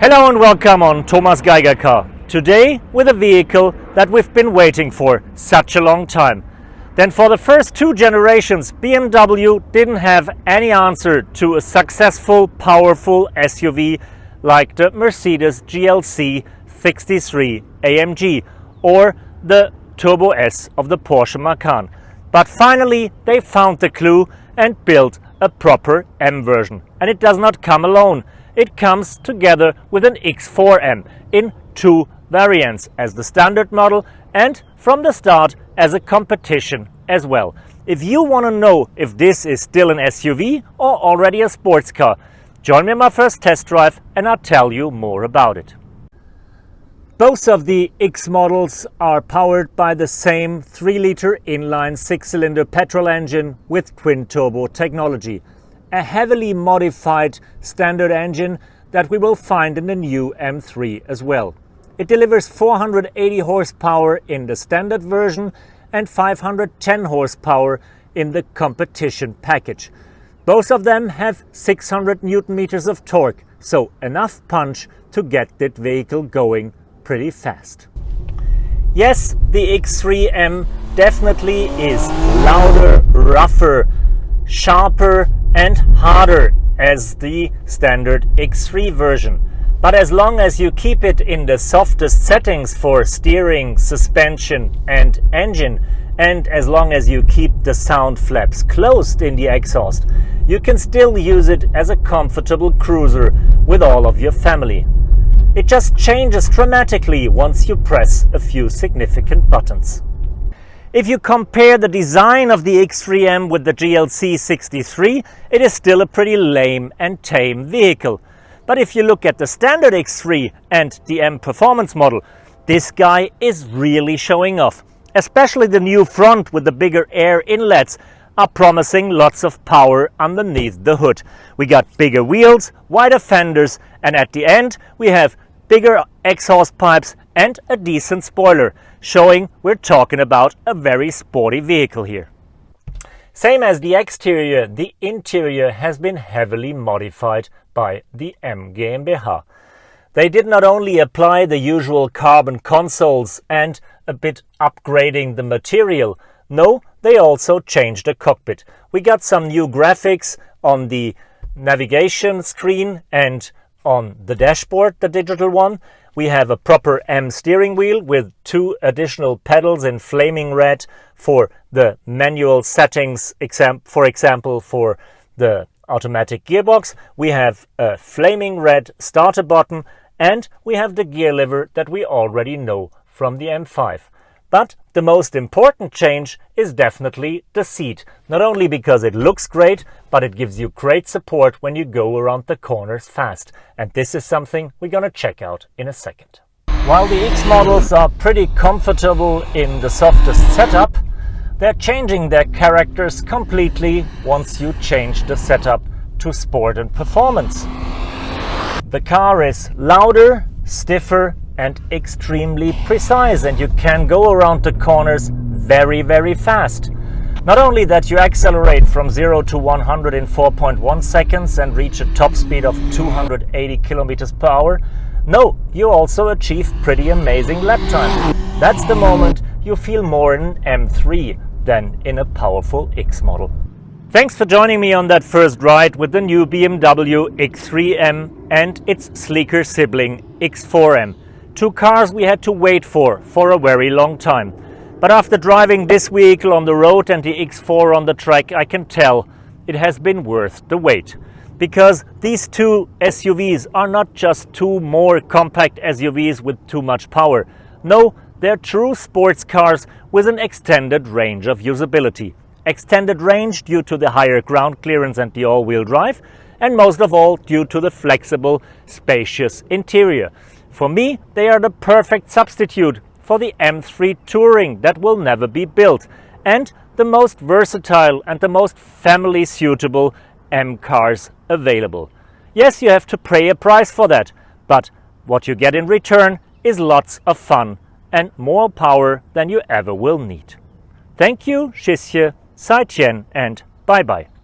Hello and welcome on Thomas Geiger Car. Today with a vehicle that we've been waiting for such a long time. Then for the first two generations, BMW didn't have any answer to a successful, powerful SUV like the Mercedes GLC 63 AMG or the Turbo S of the Porsche Macan. But finally they found the clue and built a proper M version. And it does not come alone. It comes together with an X4M in two variants, as the standard model and from the start as a competition as well. If you want to know if this is still an SUV or already a sports car, join me on my first test drive and I'll tell you more about it. Both of the X models are powered by the same 3-liter inline 6-cylinder petrol engine with twin-turbo technology. A heavily modified standard engine that we will find in the new M3 as well. It delivers 480 horsepower in the standard version and 510 horsepower in the competition package. Both of them have 600 Newton meters of torque, so enough punch to get that vehicle going pretty fast. Yes, the X3M definitely is louder, rougher, sharper and harder as the standard X3 version. But as long as you keep it in the softest settings for steering, suspension and engine, and as long as you keep the sound flaps closed in the exhaust, you can still use it as a comfortable cruiser with all of your family. It just changes dramatically once you press a few significant buttons. If you compare the design of the X3M with the GLC 63, it is still a pretty lame and tame vehicle. But if you look at the standard X3 and the M Performance model, this guy is really showing off. Especially the new front with the bigger air inlets are promising lots of power underneath the hood. We got bigger wheels, wider fenders, and at the end we have bigger exhaust pipes and a decent spoiler, showing we're talking about a very sporty vehicle here. Same as the exterior, the interior has been heavily modified by the M GmbH. They did not only apply the usual carbon consoles and a bit upgrading the material, no, they also changed the cockpit. We got some new graphics on the navigation screen and on the dashboard, the digital one. We have a proper M steering wheel with two additional pedals in flaming red for the manual settings, for example for the automatic gearbox. We have a flaming red starter button and we have the gear lever that we already know from the M5. But the most important change is definitely the seat. Not only because it looks great, but it gives you great support when you go around the corners fast. And this is something we're gonna check out in a second. While the X models are pretty comfortable in the softest setup, they're changing their characters completely once you change the setup to sport and performance. The car is louder, stiffer, and extremely precise, and you can go around the corners very, very fast. Not only that, you accelerate from 0 to 100 in 4.1 seconds and reach a top speed of 280 kilometers per hour. No, you also achieve pretty amazing lap time. That's the moment you feel more in an M3 than in a powerful X model. Thanks for joining me on that first ride with the new BMW X3M and its sleeker sibling X4M. Two cars we had to wait for a very long time. But after driving this vehicle on the road and the X4 on the track, I can tell it has been worth the wait. Because these two SUVs are not just two more compact SUVs with too much power. No, they're true sports cars with an extended range of usability. Extended range due to the higher ground clearance and the all-wheel drive, and most of all due to the flexible, spacious interior. For me, they are the perfect substitute for the M3 Touring that will never be built, and the most versatile and the most family suitable M cars available. Yes, you have to pay a price for that, but what you get in return is lots of fun and more power than you ever will need. Thank you, Tschüsschen, Seitchen, and bye-bye.